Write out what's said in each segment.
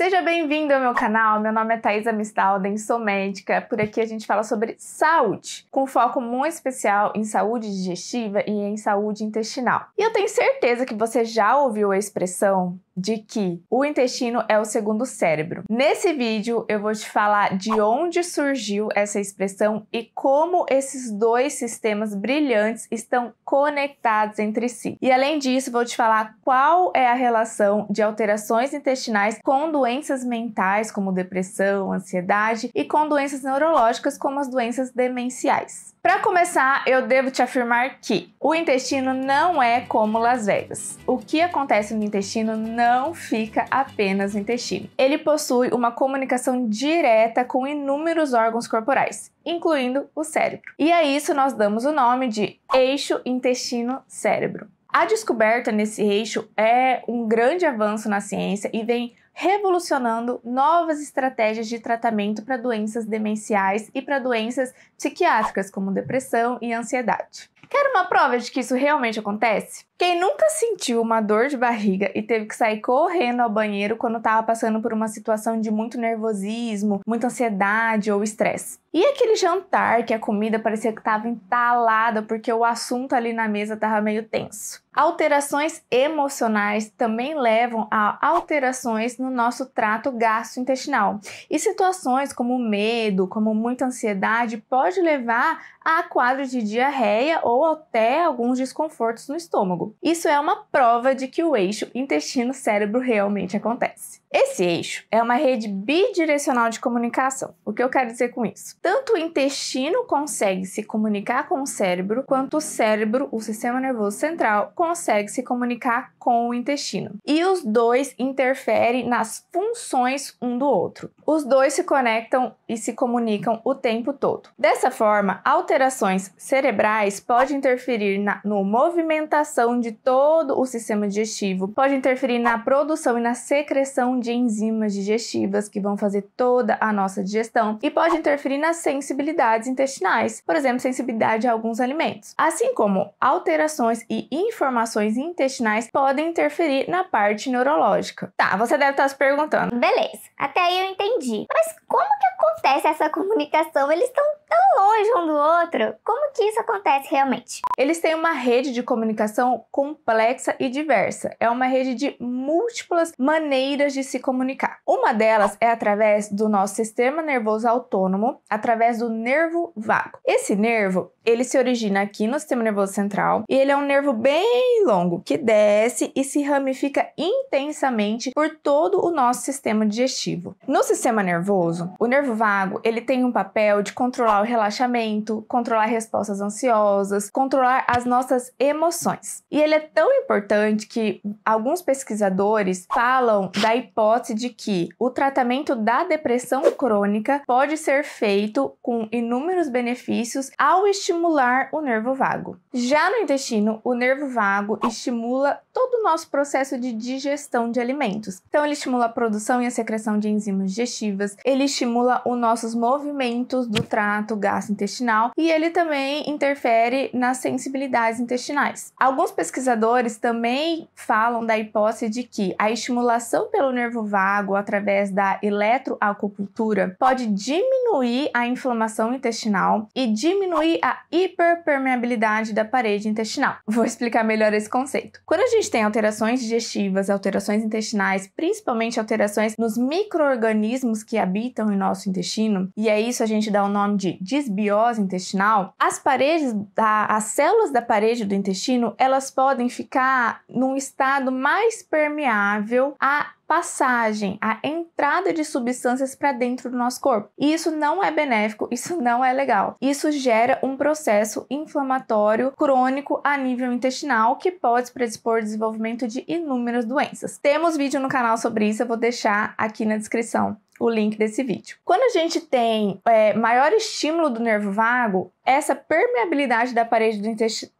Seja bem-vindo ao meu canal, meu nome é Thaisa Mistalden, sou médica. Por aqui a gente fala sobre saúde, com foco muito especial em saúde digestiva e em saúde intestinal. E eu tenho certeza que você já ouviu a expressão de que o intestino é o segundo cérebro. Nesse vídeo eu vou te falar de onde surgiu essa expressão e como esses dois sistemas brilhantes estão conectados entre si. E além disso, vou te falar qual é a relação de alterações intestinais com doenças mentais, como depressão, ansiedade, e com doenças neurológicas, como as doenças demenciais. Para começar, eu devo te afirmar que o intestino não é como Las Vegas. O que acontece no intestino não fica apenas no intestino. Ele possui uma comunicação direta com inúmeros órgãos corporais, incluindo o cérebro. E a isso nós damos o nome de eixo intestino-cérebro. A descoberta nesse eixo é um grande avanço na ciência e vem revolucionando novas estratégias de tratamento para doenças demenciais e para doenças psiquiátricas, como depressão e ansiedade. Quer uma prova de que isso realmente acontece? Quem nunca sentiu uma dor de barriga e teve que sair correndo ao banheiro quando estava passando por uma situação de muito nervosismo, muita ansiedade ou estresse? E aquele jantar que a comida parecia que estava entalada porque o assunto ali na mesa estava meio tenso? Alterações emocionais também levam a alterações no nosso trato gastrointestinal. E situações como medo, como muita ansiedade, pode levar a quadros de diarreia ou até alguns desconfortos no estômago. Isso é uma prova de que o eixo intestino-cérebro realmente acontece. Esse eixo é uma rede bidirecional de comunicação. O que eu quero dizer com isso? Tanto o intestino consegue se comunicar com o cérebro, quanto o cérebro, o sistema nervoso central, consegue se comunicar com o intestino. E os dois interferem nas funções um do outro. Os dois se conectam e se comunicam o tempo todo. Dessa forma, alterações cerebrais podem interferir na movimentação de todo o sistema digestivo, pode interferir na produção e na secreção de enzimas digestivas que vão fazer toda a nossa digestão e pode interferir nas sensibilidades intestinais, por exemplo, sensibilidade a alguns alimentos. Assim como alterações e informações intestinais podem interferir na parte neurológica. Tá, você deve estar se perguntando. Beleza, até aí eu entendi. Mas como que acontece essa comunicação? Eles estão tão longe um do outro. Como que isso acontece realmente? Eles têm uma rede de comunicação complexa e diversa. É uma rede de múltiplas maneiras de se comunicar. Uma delas é através do nosso sistema nervoso autônomo, através do nervo vago. Esse nervo, ele se origina aqui no sistema nervoso central e ele é um nervo bem longo que desce e se ramifica intensamente por todo o nosso sistema digestivo. No sistema nervoso, o nervo vago, ele tem um papel de controlar o relaxamento, controlar respostas ansiosas, controlar as nossas emoções. E ele é tão importante que alguns pesquisadores falam da hipótese de que o tratamento da depressão crônica pode ser feito com inúmeros benefícios ao estimular o nervo vago. Já no intestino, o nervo vago estimula todo o nosso processo de digestão de alimentos. Então, ele estimula a produção e a secreção de enzimas digestivas, ele estimula os nossos movimentos do trato gastrointestinal e ele também interfere nas sensibilidades intestinais. Alguns pesquisadores também falam da hipótese de que a estimulação pelo nervo vago através da eletroacupuntura pode diminuir a inflamação intestinal e diminuir a hiperpermeabilidade da parede intestinal. Vou explicar melhor esse conceito. Quando a gente tem alterações digestivas, alterações intestinais, principalmente alterações nos micro-organismos que habitam em nosso intestino, e é isso a gente dá o nome de disbiose intestinal, as células da parede do intestino, elas podem ficar num estado mais permeável à passagem, a entrada de substâncias para dentro do nosso corpo. E isso não é benéfico, isso não é legal. Isso gera um processo inflamatório crônico a nível intestinal que pode predispor ao desenvolvimento de inúmeras doenças. Temos vídeo no canal sobre isso, eu vou deixar aqui na descrição o link desse vídeo. Quando a gente tem maior estímulo do nervo vago, essa permeabilidade da parede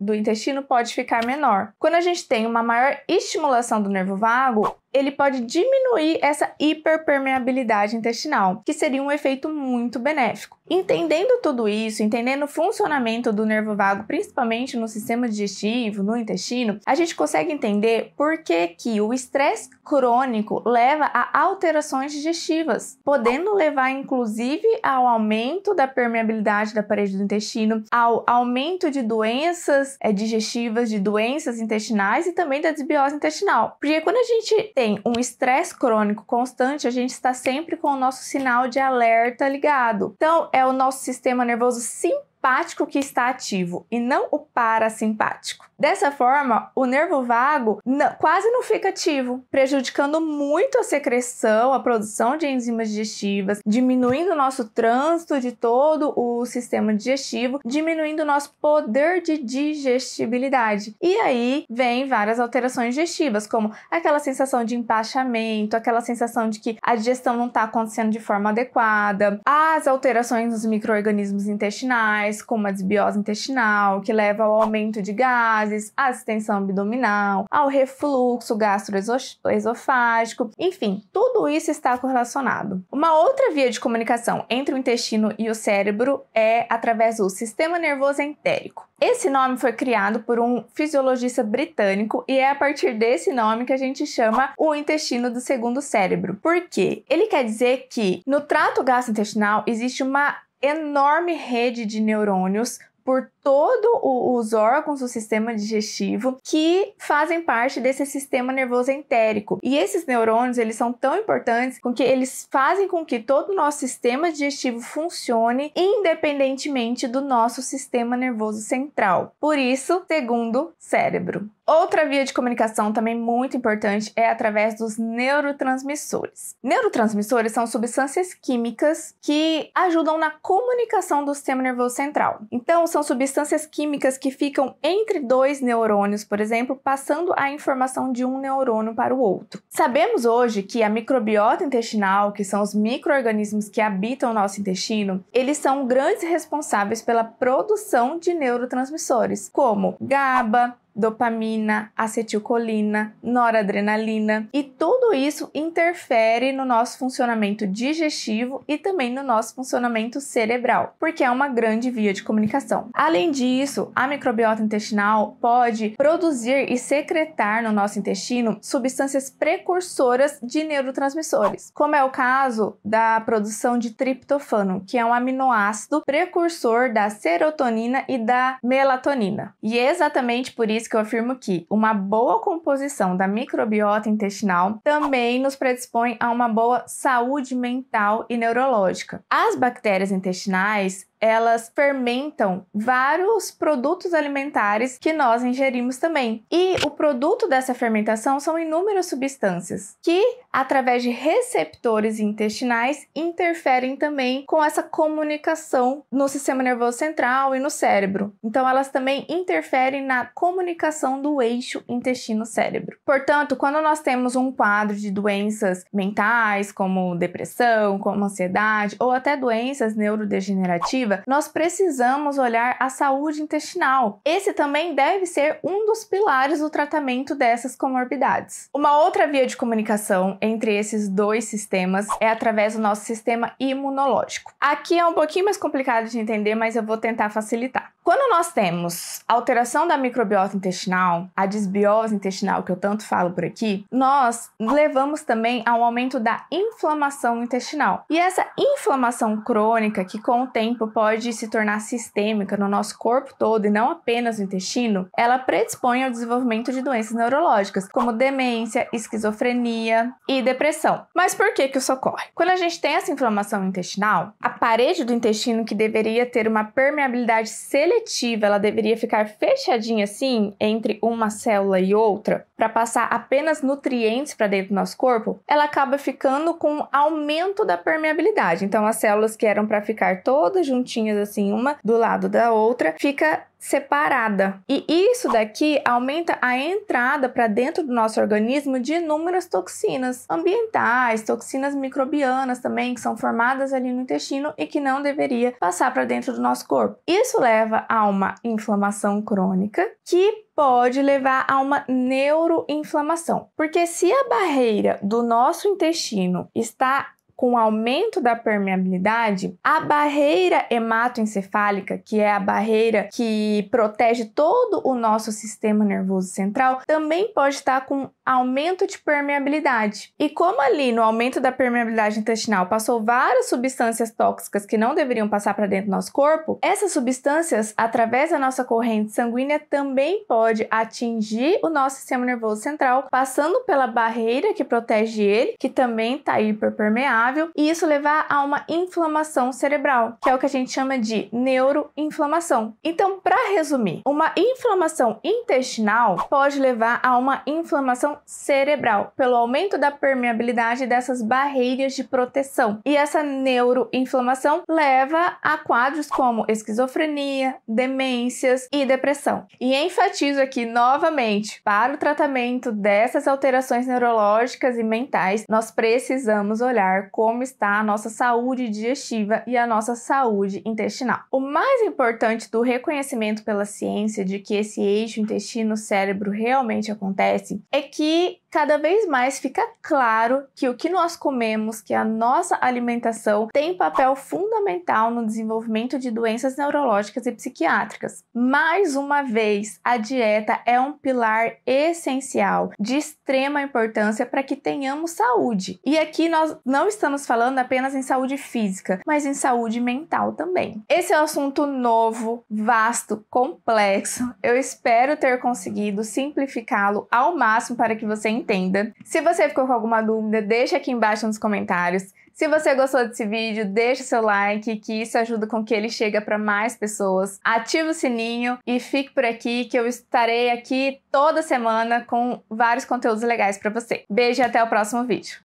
do intestino pode ficar menor. Quando a gente tem uma maior estimulação do nervo vago, ele pode diminuir essa hiperpermeabilidade intestinal, que seria um efeito muito benéfico. Entendendo tudo isso, entendendo o funcionamento do nervo vago, principalmente no sistema digestivo, no intestino, a gente consegue entender por que o estresse crônico leva a alterações digestivas, podendo levar inclusive ao aumento da permeabilidade da parede do intestino, ao aumento de doenças digestivas, de doenças intestinais e também da desbiose intestinal. Porque quando a gente tem um estresse crônico constante, a gente está sempre com o nosso sinal de alerta ligado. Então, é o nosso sistema nervoso simpático que está ativo e não o parasimpático. Dessa forma, o nervo vago quase não fica ativo, prejudicando muito a secreção, a produção de enzimas digestivas, diminuindo o nosso trânsito de todo o sistema digestivo, diminuindo o nosso poder de digestibilidade. E aí vem várias alterações digestivas, como aquela sensação de empachamento, aquela sensação de que a digestão não está acontecendo de forma adequada, as alterações nos micro-organismos intestinais, como a desbiose intestinal, que leva ao aumento de gases, à distensão abdominal, ao refluxo gastroesofágico, enfim, tudo isso está correlacionado. Uma outra via de comunicação entre o intestino e o cérebro é através do sistema nervoso entérico. Esse nome foi criado por um fisiologista britânico e é a partir desse nome que a gente chama o intestino do segundo cérebro. Por quê? Ele quer dizer que no trato gastrointestinal existe uma enorme rede de neurônios por todos os órgãos do sistema digestivo que fazem parte desse sistema nervoso entérico. E esses neurônios, eles são tão importantes porque eles fazem com que todo o nosso sistema digestivo funcione independentemente do nosso sistema nervoso central. Por isso, segundo cérebro. Outra via de comunicação também muito importante é através dos neurotransmissores. Neurotransmissores são substâncias químicas que ajudam na comunicação do sistema nervoso central. Então, são substâncias químicas que ficam entre dois neurônios, por exemplo, passando a informação de um neurônio para o outro. Sabemos hoje que a microbiota intestinal, que são os micro-organismos que habitam o nosso intestino, eles são grandes responsáveis pela produção de neurotransmissores, como GABA, dopamina, acetilcolina, noradrenalina, e tudo isso interfere no nosso funcionamento digestivo e também no nosso funcionamento cerebral, porque é uma grande via de comunicação. Além disso, a microbiota intestinal pode produzir e secretar no nosso intestino substâncias precursoras de neurotransmissores, como é o caso da produção de triptofano, que é um aminoácido precursor da serotonina e da melatonina. E é exatamente por isso que eu afirmo que uma boa composição da microbiota intestinal também nos predispõe a uma boa saúde mental e neurológica. As bactérias intestinais, elas fermentam vários produtos alimentares que nós ingerimos também. E o produto dessa fermentação são inúmeras substâncias que, através de receptores intestinais, interferem também com essa comunicação no sistema nervoso central e no cérebro. Então, elas também interferem na comunicação do eixo intestino-cérebro. Portanto, quando nós temos um quadro de doenças mentais, como depressão, como ansiedade, ou até doenças neurodegenerativas, nós precisamos olhar a saúde intestinal. Esse também deve ser um dos pilares do tratamento dessas comorbidades. Uma outra via de comunicação entre esses dois sistemas é através do nosso sistema imunológico. Aqui é um pouquinho mais complicado de entender, mas eu vou tentar facilitar. Quando nós temos alteração da microbiota intestinal, a desbiose intestinal que eu tanto falo por aqui, nós levamos também a um aumento da inflamação intestinal. E essa inflamação crônica, que com o tempo pode se tornar sistêmica no nosso corpo todo e não apenas no intestino, ela predispõe ao desenvolvimento de doenças neurológicas, como demência, esquizofrenia e depressão. Mas por que isso ocorre? Quando a gente tem essa inflamação intestinal, a parede do intestino, que deveria ter uma permeabilidade seletiva, ela deveria ficar fechadinha assim, entre uma célula e outra, para passar apenas nutrientes para dentro do nosso corpo, ela acaba ficando com aumento da permeabilidade. Então, as células que eram para ficar todas juntinhas assim, uma do lado da outra, fica separada. E isso daqui aumenta a entrada para dentro do nosso organismo de inúmeras toxinas ambientais, toxinas microbianas também, que são formadas ali no intestino e que não deveria passar para dentro do nosso corpo. Isso leva a uma inflamação crônica que pode levar a uma neuroinflamação. Porque se a barreira do nosso intestino está com aumento da permeabilidade, a barreira hematoencefálica, que é a barreira que protege todo o nosso sistema nervoso central, também pode estar com aumento de permeabilidade. E como ali no aumento da permeabilidade intestinal passou várias substâncias tóxicas que não deveriam passar para dentro do nosso corpo, essas substâncias, através da nossa corrente sanguínea, também pode atingir o nosso sistema nervoso central, passando pela barreira que protege ele, que também está hiperpermeável, e isso levar a uma inflamação cerebral, que é o que a gente chama de neuroinflamação. Então, para resumir, uma inflamação intestinal pode levar a uma inflamação cerebral, pelo aumento da permeabilidade dessas barreiras de proteção. E essa neuroinflamação leva a quadros como esquizofrenia, demências e depressão. E enfatizo aqui novamente, para o tratamento dessas alterações neurológicas e mentais, nós precisamos olhar como está a nossa saúde digestiva e a nossa saúde intestinal. O mais importante do reconhecimento pela ciência de que esse eixo intestino-cérebro realmente acontece é que cada vez mais fica claro que o que nós comemos, que a nossa alimentação tem papel fundamental no desenvolvimento de doenças neurológicas e psiquiátricas. Mais uma vez, a dieta é um pilar essencial, de extrema importância para que tenhamos saúde. E aqui nós não estamos falando apenas em saúde física, mas em saúde mental também. Esse é um assunto novo, vasto, complexo. Eu espero ter conseguido simplificá-lo ao máximo para que você entenda. Se você ficou com alguma dúvida, deixa aqui embaixo nos comentários. Se você gostou desse vídeo, deixa seu like, que isso ajuda com que ele chegue para mais pessoas. Ativa o sininho e fique por aqui, que eu estarei aqui toda semana com vários conteúdos legais para você. Beijo e até o próximo vídeo.